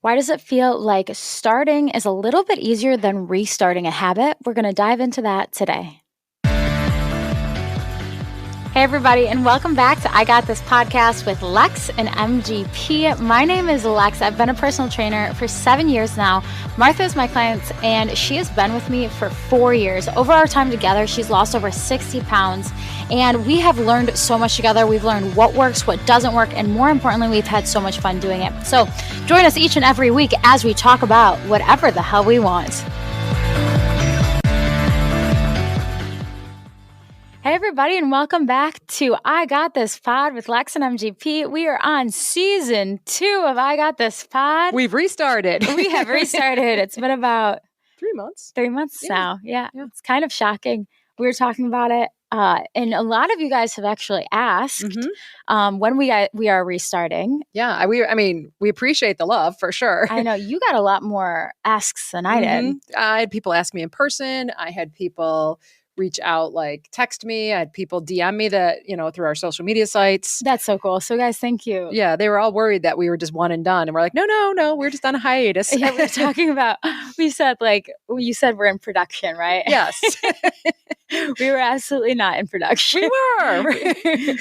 Why does it feel like starting is a little bit easier than restarting a habit? We're going to dive into that today. Hey, everybody, and welcome back to I Got This podcast with LEX and MGP. My name is Lex. I've been a personal trainer for 7 years now. Martha is my client, and she has been with me for 4 years. Over our time together, she's lost over 60 pounds, and we have learned so much together. We've learned what works, what doesn't work, and more importantly, we've had so much fun doing it. So join us each and every week as we talk about whatever the hell we want. Hey, everybody, and welcome back to I Got This Pod with Lex and MGP. We are on season 2 of I Got This Pod. We've restarted. We have restarted. It's been about 3 months. 3 months now. Yeah, it's kind of shocking. We were talking about it, and a lot of you guys have actually asked when we are restarting. Yeah, we appreciate the love for sure. I know you got a lot more asks than I did. I had people ask me in person. I had people reach out, like text me. I had people DM me that, through our social media sites. That's so cool. So guys, thank you. Yeah, they were all worried that we were just one and done. And we're like, no, we're just on a hiatus. Yeah, we're talking about, you said we're in production, right? Yes. We were absolutely not in production. We were.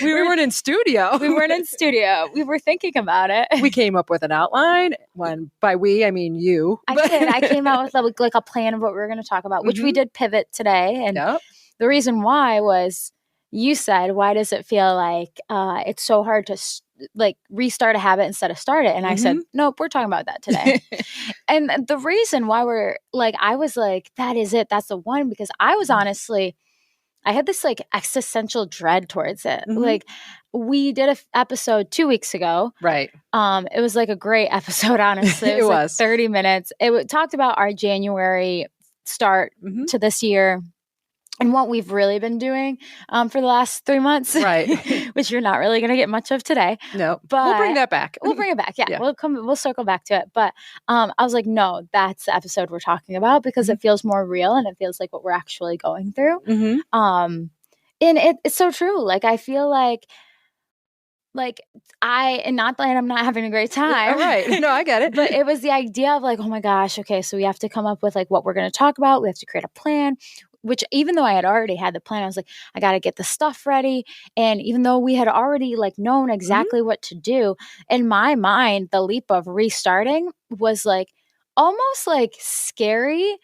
We weren't in studio. We weren't in studio. We were thinking about it. We came up with an outline. When by we, I mean you. I did. I came out with like a plan of what we were going to talk about, which we did pivot today. And the reason why was you said, why does it feel like it's so hard to restart a habit instead of start it? And I said, nope, we're talking about that today. And the reason why I was like, that is it. That's the one, because I was honestly, I had this existential dread towards it. Like we did an episode 2 weeks ago. Right. It was like a great episode, honestly. It was 30 minutes. It talked about our January start to this year and what we've really been doing for the last 3 months. Right. Which you're not really going to get much of today. No, but we'll bring that back. We'll bring it back. Yeah. We'll circle back to it. But I was like, no, that's the episode we're talking about because it feels more real and it feels like what we're actually going through. And it's so true. Like, I feel like and not that I'm not having a great time. Right. No, I get it. But it was the idea of like, oh my gosh, okay, so we have to come up with like what we're going to talk about. We have to create a plan, which even though I had already had the plan, I was like, I got to get the stuff ready. And even though we had already known exactly what to do, in my mind, the leap of restarting was almost scary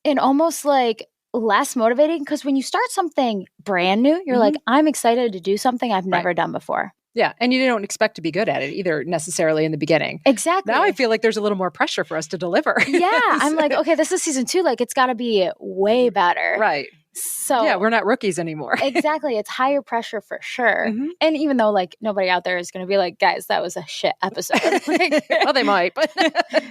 and almost less motivating, because when you start something brand new, you're like, I'm excited to do something I've never done before. Yeah. And you don't expect to be good at it either necessarily in the beginning. Exactly. Now I feel like there's a little more pressure for us to deliver. Yeah. I'm like, okay, this is season 2. It's got to be way better. Right. So yeah, we're not rookies anymore. Exactly. It's higher pressure for sure. And even though nobody out there is going to be like, guys, that was a shit episode. Well, they might, but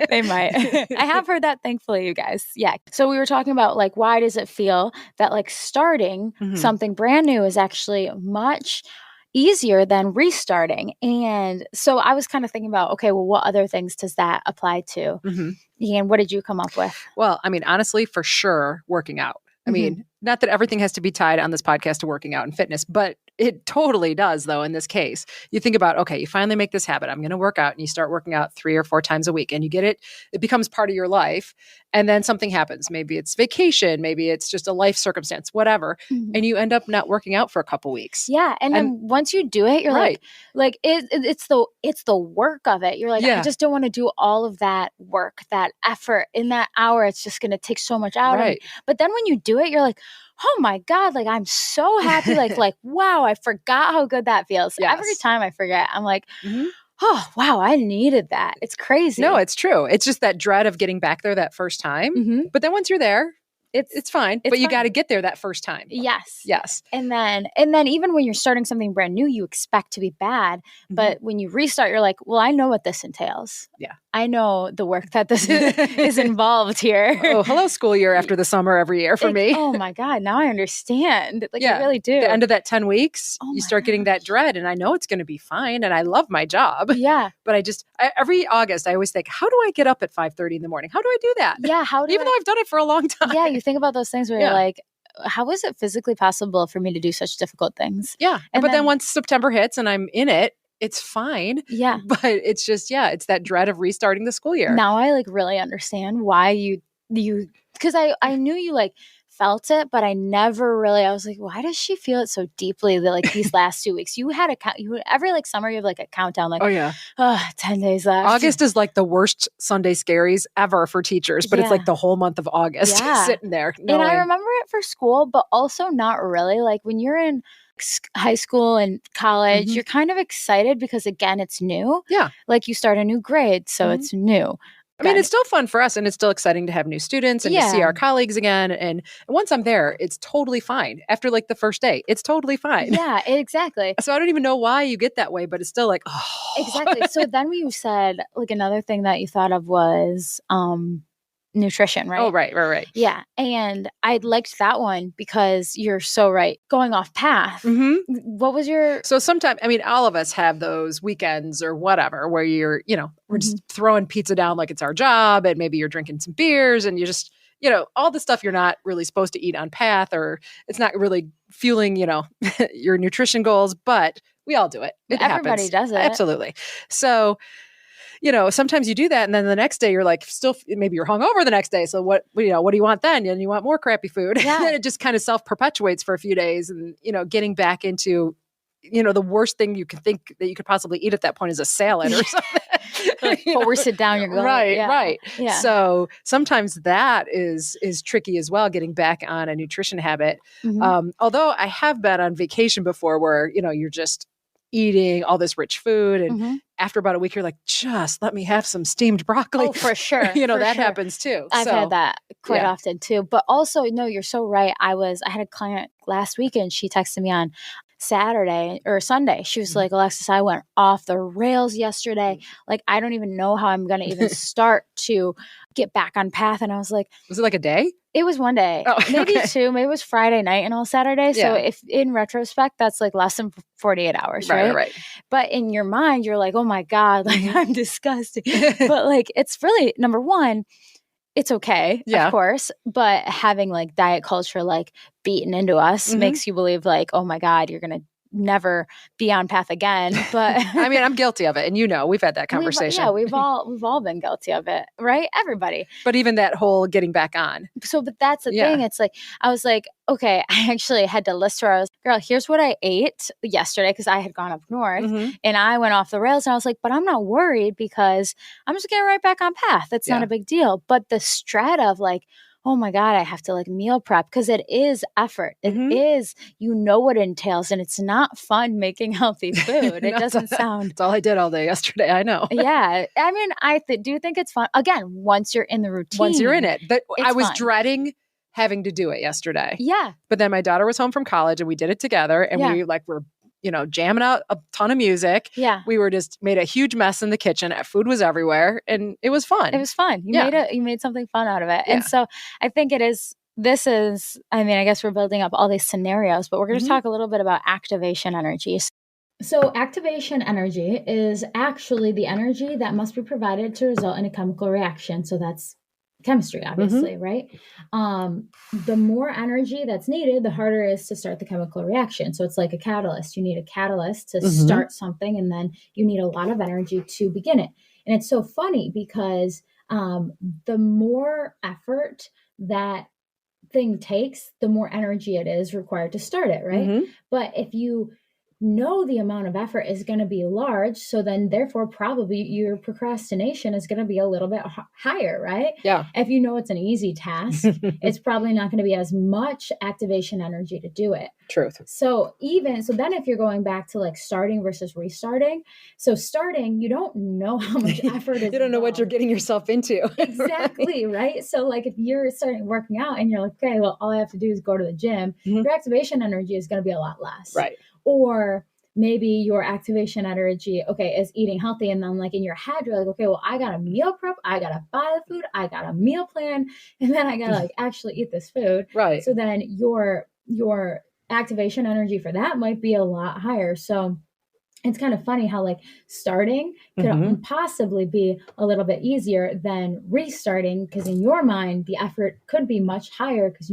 they might. I have heard that, thankfully, you guys. Yeah. So we were talking about why does it feel that starting something brand new is actually much easier than restarting. And so I was kind of thinking about, okay, well, what other things does that apply to? And what did you come up with? Well, honestly, for sure, working out. Not that everything has to be tied on this podcast to working out and fitness, but it totally does, though, in this case. You think about, okay, you finally make this habit. I'm going to work out, and you start working out 3 or 4 times a week, and you get it. It becomes part of your life, and then something happens. Maybe it's vacation. Maybe it's just a life circumstance, whatever, and you end up not working out for a couple weeks. Yeah, and then once you do it, you're it's the work of it. You're like, I just don't want to do all of that work, that effort in that hour. It's just going to take so much out of me. But then when you do it, you're like, oh my God, I'm so happy. Wow, I forgot how good that feels. Yes. Every time I forget, I'm like, oh, wow, I needed that. It's crazy. No, it's true. It's just that dread of getting back there that first time. But then once you're there, it's fine. But you got to get there that first time. Yes. Yes. And then even when you're starting something brand new, you expect to be bad. But when you restart, you're like, well, I know what this entails. Yeah. I know the work that this is involved here. Oh, hello, school year after the summer every year for me. Oh my God. Now I understand. I really do. The end of that 10 weeks, you start getting that dread, and I know it's going to be fine. And I love my job. Yeah. But every August, I always think, how do I get up at 5:30 in the morning? How do I do that? Yeah. Even though I've done it for a long time. Yeah. You think about those things where you're like, how is it physically possible for me to do such difficult things? Yeah. But then once September hits and I'm in it, it's fine. Yeah. But it's just, it's that dread of restarting the school year. Now I like really understand why you, because I knew you like felt it, but I never really, I was like, why does she feel it so deeply that like these last 2 weeks? You had every like summer, you have like a countdown, like, 10 days left. August is like the worst Sunday scaries ever for teachers, but it's like the whole month of August sitting there. And I remember it for school, but also not really. Like when you're in high school and college, you're kind of excited because again, it's new. Yeah. Like you start a new grade, so it's new. I mean, it's still fun for us and it's still exciting to have new students and to see our colleagues again. And once I'm there, it's totally fine. After like the first day, it's totally fine. Yeah, exactly. So I don't even know why you get that way, but it's still like, oh. Exactly. So then you said like another thing that you thought of was nutrition, right? Oh, right. Yeah. And I liked that one because you're so right. Going off path. What was your... So sometimes, I mean, all of us have those weekends or whatever where you're, we're just throwing pizza down like it's our job and maybe you're drinking some beers and you just, all the stuff you're not really supposed to eat on path or it's not really fueling, your nutrition goals, but we all do it. Everybody does it. Absolutely. So sometimes you do that and then the next day you're like still maybe you're hungover the next day. So what do you want then? And you want more crappy food. Yeah. And then it just kind of self-perpetuates for a few days and, getting back into, the worst thing you can think that you could possibly eat at that point is a salad or something. But we're sit down, you're going. Right. Yeah. So sometimes that is tricky as well, getting back on a nutrition habit. Although I have been on vacation before where, you're just eating all this rich food and after about a week you're like, just let me have some steamed broccoli. Oh, for sure. Happens too. I've had that quite often too. But also, no, you're so right. I had a client last weekend. She texted me on Saturday or Sunday. She was like, Alexis, I went off the rails yesterday. Like, I don't even know how I'm going to even start to get back on path. And I was like, was it like a day? It was one day, maybe two, maybe it was Friday night and all Saturday. So if in retrospect, that's like less than 48 hours, right? But in your mind, you're like, oh my God, like I'm disgusting. But like, it's really, number one, it's okay, of course, but having like diet culture like beaten into us makes you believe like, oh my God, you're going to never be on path again. But I mean, I'm guilty of it. And we've had that conversation. We've all been guilty of it, right? Everybody. But even that whole getting back on. So, but that's the thing. It's like, I was like, okay, I actually had to list her. I was, girl, here's what I ate yesterday because I had gone up north and I went off the rails and I was like, but I'm not worried because I'm just getting right back on path. That's not a big deal. But the stress of like, oh my God, I have to like meal prep because it is effort. It is, what it entails. And it's not fun making healthy food. It doesn't sound. That's all I did all day yesterday. I know. Yeah. I mean, I do think it's fun. Again, once you're in the routine. Once you're in it. But I was fun. Dreading having to do it yesterday. Yeah. But then my daughter was home from college and we did it together and we were jamming out a ton of music. Yeah. We were just made a huge mess in the kitchen. Food was everywhere and it was fun. It was fun. You made something fun out of it. Yeah. And so I think I guess we're building up all these scenarios, but we're going to talk a little bit about activation energies. So activation energy is actually the energy that must be provided to result in a chemical reaction. So that's chemistry, obviously, right? The more energy that's needed, the harder it is to start the chemical reaction. So it's like a catalyst. You need a catalyst to start something, and then you need a lot of energy to begin it. And it's so funny because the more effort that thing takes, the more energy it is required to start it, right? But if you know the amount of effort is going to be large, so then therefore probably your procrastination is going to be a little bit higher, right? Yeah. If you know it's an easy task, it's probably not going to be as much activation energy to do it. Truth. So then if you're going back to like starting versus restarting, so starting, you don't know how much effort is You don't know what you're getting yourself into. Exactly, right? So like if you're starting working out and you're like, okay, well, all I have to do is go to the gym, your activation energy is going to be a lot less. Right. Or maybe your activation energy, is eating healthy. And then like in your head, you're like, okay, well, I got to meal prep. I got to buy the food. I got a meal plan. And then I got to like actually eat this food. Right. So then your activation energy for that might be a lot higher. So it's kind of funny how like starting could possibly be a little bit easier than restarting. Because in your mind, the effort could be much higher because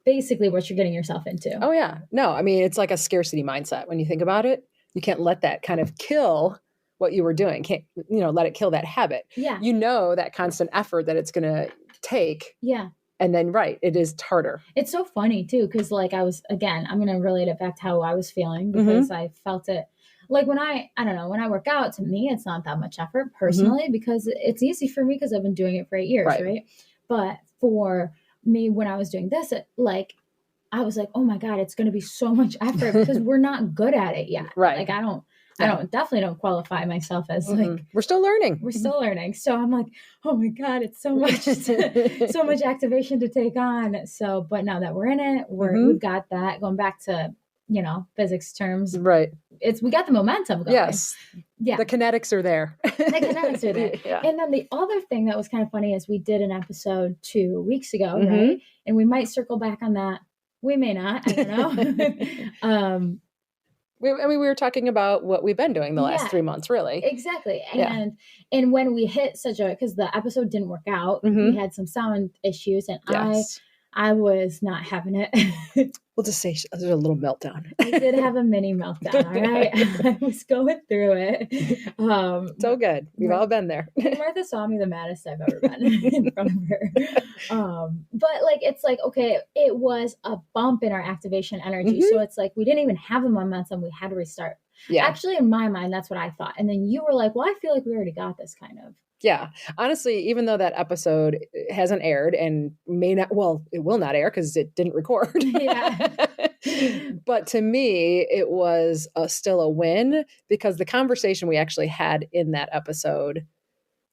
basically what you're getting yourself into. Oh, yeah. No, I mean, it's like a scarcity mindset when you think about it. You can't let that kind of kill what you were doing. Can't, let it kill that habit. Yeah. That constant effort that it's going to take. Yeah. And then, it is harder. It's so funny too. Cause like I'm going to relate it back to how I was feeling because I felt it. Like when I don't know, when I work out, to me, it's not that much effort personally because it's easy for me because I've been doing it for 8 years. Right. But for me, when I was doing this, I was like, oh my God, it's going to be so much effort because we're not good at it yet. Right. Like I definitely don't qualify myself as like, we're still learning. We're still learning. So I'm like, oh my God, it's so much, so much activation to take on. So, but now that we're in it, we've got that going back to, physics terms. Right. We got the momentum going. Yes. Yeah. The kinetics are there. Yeah. And then the other thing that was kind of funny is we did an episode 2 weeks ago, right? And we might circle back on that. We may not. I don't know. We were talking about what we've been doing the last 3 months, really. Exactly. And when we hit because the episode didn't work out, we had some sound issues and I was not having it. We'll just say there's a little meltdown. I did have a mini meltdown, all right? I was going through it. So good. We've all been there. Martha saw me the maddest I've ever been in front of her. But it's okay, it was a bump in our activation energy. So it's like we didn't even have the momentum. We had to restart. Yeah. Actually, in my mind, that's what I thought. And then you were like, well, I feel like we already got this kind of. Yeah. Honestly, even though that episode hasn't aired and it will not air because it didn't record. Yeah. But to me, it was still a win because the conversation we actually had in that episode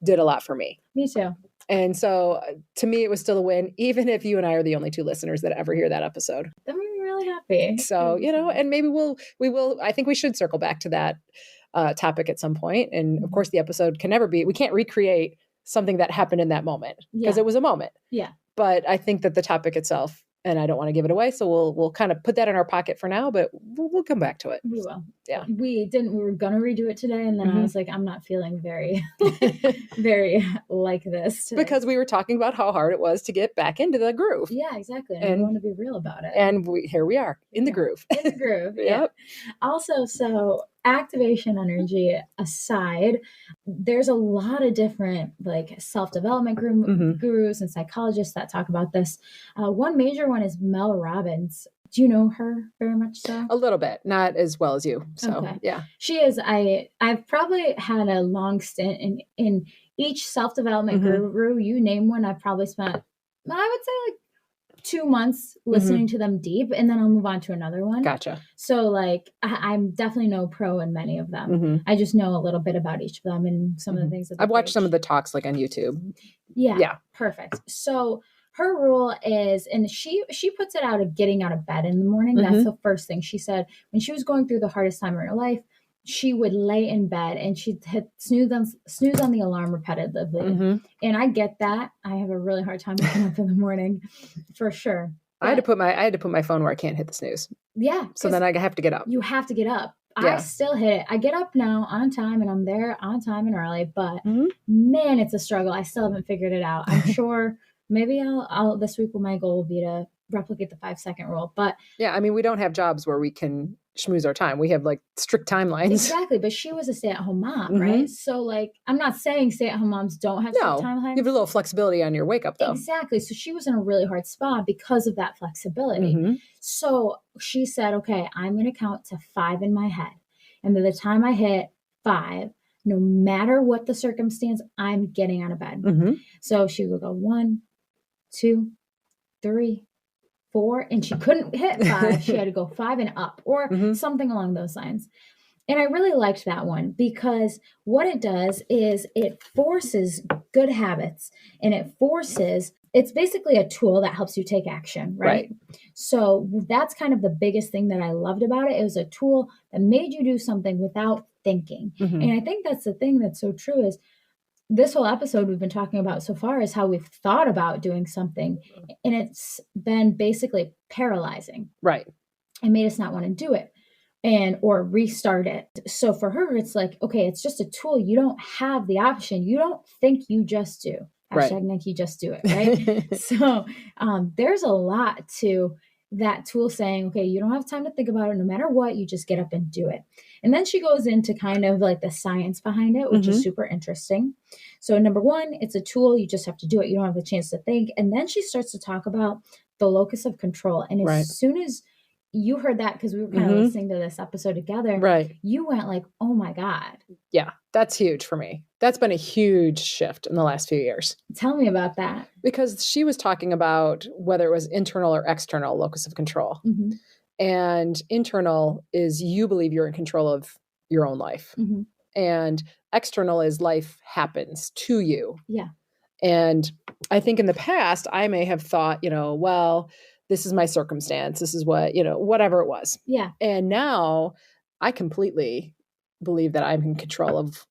did a lot for me. Me too. And so to me, it was still a win, even if you and I are the only 2 listeners that ever hear that episode. That made me really happy. So, and maybe we will, I think we should circle back to that topic at some point. And of course the episode we can't recreate something that happened in that moment because it was a moment. Yeah. But I think that the topic itself, and I don't want to give it away. So we'll kind of put that in our pocket for now, but we'll come back to it. We will. Yeah. We were going to redo it today. And then I was like, I'm not feeling very, very like this today. Because we were talking about how hard it was to get back into the groove. Yeah, exactly. And we want to be real about it. And here we are in the groove. In the groove. Yep. Also, so activation energy aside, there's a lot of different self-development gurus and psychologists that talk about this. One major one is Mel Robbins. Do you know her very much so? A little bit, not as well as you. So, yeah. She is, I've probably had a long stint in each self-development guru. You name one, I've probably spent, I would say 2 months listening to them deep, and then I'll move on to another one. Gotcha. So I'm definitely no pro in many of them. I just know a little bit about each of them and some of the things that I've watched some of the talks on YouTube. Yeah. Perfect. So her rule is, and she puts it out of getting out of bed in the morning. That's the first thing. She said when she was going through the hardest time in her life, she would lay in bed and she'd hit snooze on the alarm repetitively. And I get that. I have a really hard time waking up in the morning for sure. But I had to put my phone where I can't hit the snooze. Yeah. So then I have to get up. You have to get up. Yeah. I still hit it. I get up now on time and I'm there on time and early, but man, it's a struggle. I still haven't figured it out. I'm sure maybe I'll this week my goal will be to replicate the 5-second rule. But yeah, I mean, we don't have jobs where we can schmooze our time. We have strict timelines. Exactly. But she was a stay-at-home mom, right? So I'm not saying stay-at-home moms don't have strict timelines. You have a little flexibility on your wake up though. Exactly. So she was in a really hard spot because of that flexibility. So she said, okay, I'm going to count to 5 in my head. And by the time I hit 5, no matter what the circumstance, I'm getting out of bed. So she would go 1, 2, 3, 4, and she couldn't hit 5. She had to go 5 and up or something along those lines. And I really liked that one because what it does is it forces good habits and it's basically a tool that helps you take action, right? So that's kind of the biggest thing that I loved about it. It was a tool that made you do something without thinking. And I think that's the thing that's so true is this whole episode we've been talking about so far is how we've thought about doing something and it's been basically paralyzing. Right. It made us not want to do it or restart it. So for her, it's like, okay, it's just a tool. You don't have the option. You don't think, you just do. Hashtag Nikki, just do it. Right. So there's a lot to that tool saying, okay, you don't have time to think about it no matter what, you just get up and do it. And then she goes into kind of like the science behind it, which is super interesting. So number one, it's a tool, you just have to do it. You don't have a chance to think. And then she starts to talk about the locus of control. And as soon as you heard that, because we were kind of listening to this episode together, you went like, oh my God. Yeah, that's huge for me. That's been a huge shift in the last few years. Tell me about that. Because she was talking about whether it was internal or external locus of control. And internal is you believe you're in control of your own life. And external is life happens to you. Yeah. And I think in the past, I may have thought, well, this is my circumstance. This is what, whatever it was. Yeah. And now I completely believe that I'm in control of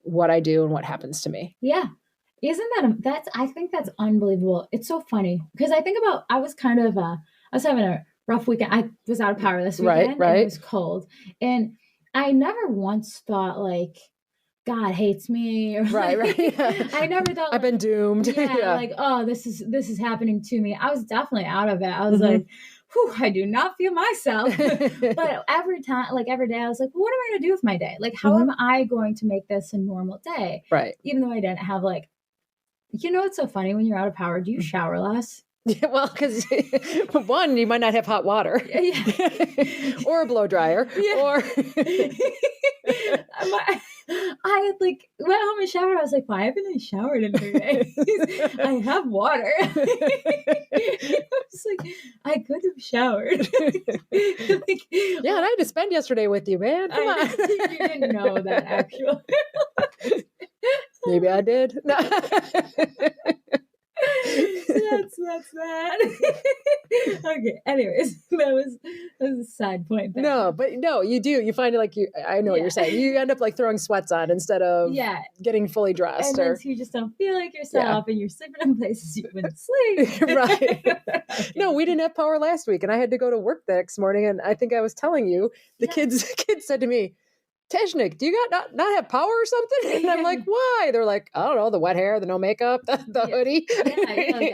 what I do and what happens to me. Yeah. Isn't that, I think that's unbelievable. It's so funny because I think about, I was having a rough weekend. I was out of power this weekend. Right. And it was cold. And I never once thought like, God hates me. Or right. I never thought I've been doomed. Yeah, like, oh, this is happening to me. I was definitely out of it. I was like, whew, I do not feel myself. But every day, I was like, well, what am I going to do with my day? Like, how am I going to make this a normal day? Right. Even though I didn't have it's so funny when you're out of power. Do you shower less? Yeah, well, because one, you might not have hot water, or a blow dryer, or I went home and showered. I was like, why haven't I showered in 3 days? I have water. I was like, I could have showered. And I had to spend yesterday with you, man. Come on. You didn't know that, actually. Maybe I did. No. That's that. Okay. Anyways, that was a side point there. No, you do. You find it I know what you're saying. You end up throwing sweats on instead of getting fully dressed. And you just don't feel like yourself and you're sleeping in places you wouldn't sleep. Right. No, we didn't have power last week and I had to go to work the next morning. And I think I was telling you, the kids said to me, Teshnik, do you not have power or something? And I'm like, why? They're like, I don't know, the wet hair, the no makeup, the hoodie.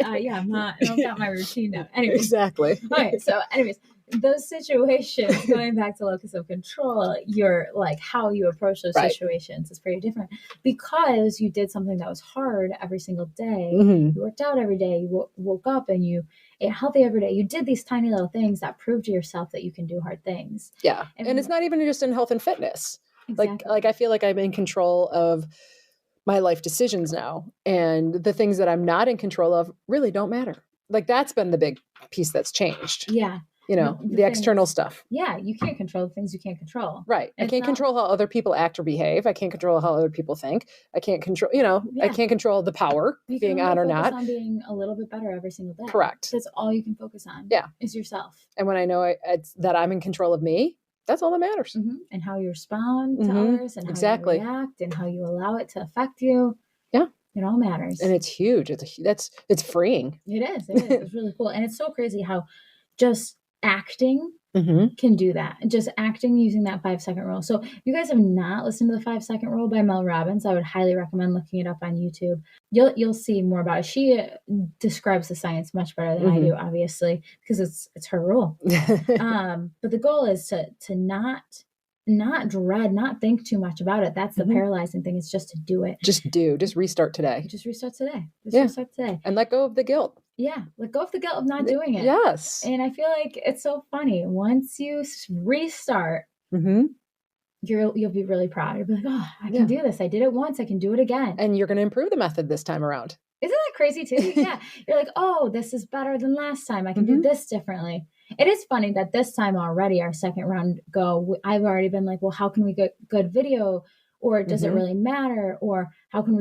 I'm not, I've got my routine now. Anyways. Exactly. Okay, so anyways, those situations, going back to locus of control, you're how you approach those situations is pretty different because you did something that was hard every single day. You worked out every day, you woke up and you ate healthy every day. You did these tiny little things that prove to yourself that you can do hard things. Yeah. And it's not even just in health and fitness. Exactly. I feel like I'm in control of my life decisions now. And the things that I'm not in control of really don't matter. That's been the big piece that's changed. Yeah. The external stuff. Yeah. You can't control the things you can't control. Right. I can't control how other people act or behave. I can't control how other people think. I can't control, I can't control the power being on or not. On being a little bit better every single day. Correct. That's all you can focus on. Yeah. Is yourself. And when I know that I'm in control of me, that's all that matters. And how you respond to others and how you react and how you allow it to affect you. Yeah. It all matters. And it's huge. It's freeing. It is. It's really cool. And it's so crazy how just acting can do that. Just acting using that 5-second rule. So if you guys have not listened to the 5-second rule by Mel Robbins, I would highly recommend looking it up on YouTube. You'll see more about it. She describes the science much better than I do, obviously, because it's her rule. But the goal is to not dread, not think too much about it. That's the paralyzing thing. It's just to do it. Just restart today. Just restart today. And let go of the guilt. Yeah. Let go of the guilt of not doing it. Yes. And I feel like it's so funny. Once you restart, you'll be really proud. You'll be like, oh, I can do this. I did it once. I can do it again. And you're going to improve the method this time around. Isn't that crazy too? Yeah. You're like, oh, this is better than last time. I can do this differently. It is funny that this time already, our second round go, I've already been like, well, how can we get good video? Or does it really matter? Or how can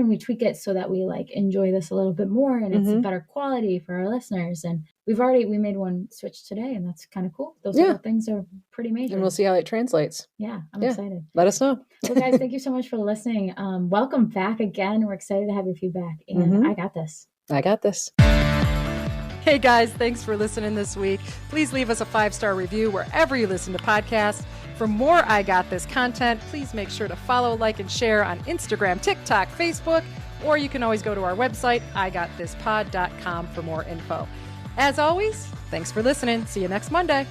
we tweak it so that we enjoy this a little bit more and it's better quality for our listeners? And we made one switch today and that's kind of cool. Those little things are pretty major. And we'll see how it translates. Yeah, I'm excited. Let us know. Well, guys, thank you so much for listening. Welcome back again. We're excited to have your feedback. And I got this. Hey guys, thanks for listening this week. Please leave us a 5-star review wherever you listen to podcasts. For more I Got This content, please make sure to follow, like, and share on Instagram, TikTok, Facebook, or you can always go to our website, igotThisPod.com for more info. As always, thanks for listening. See you next Monday.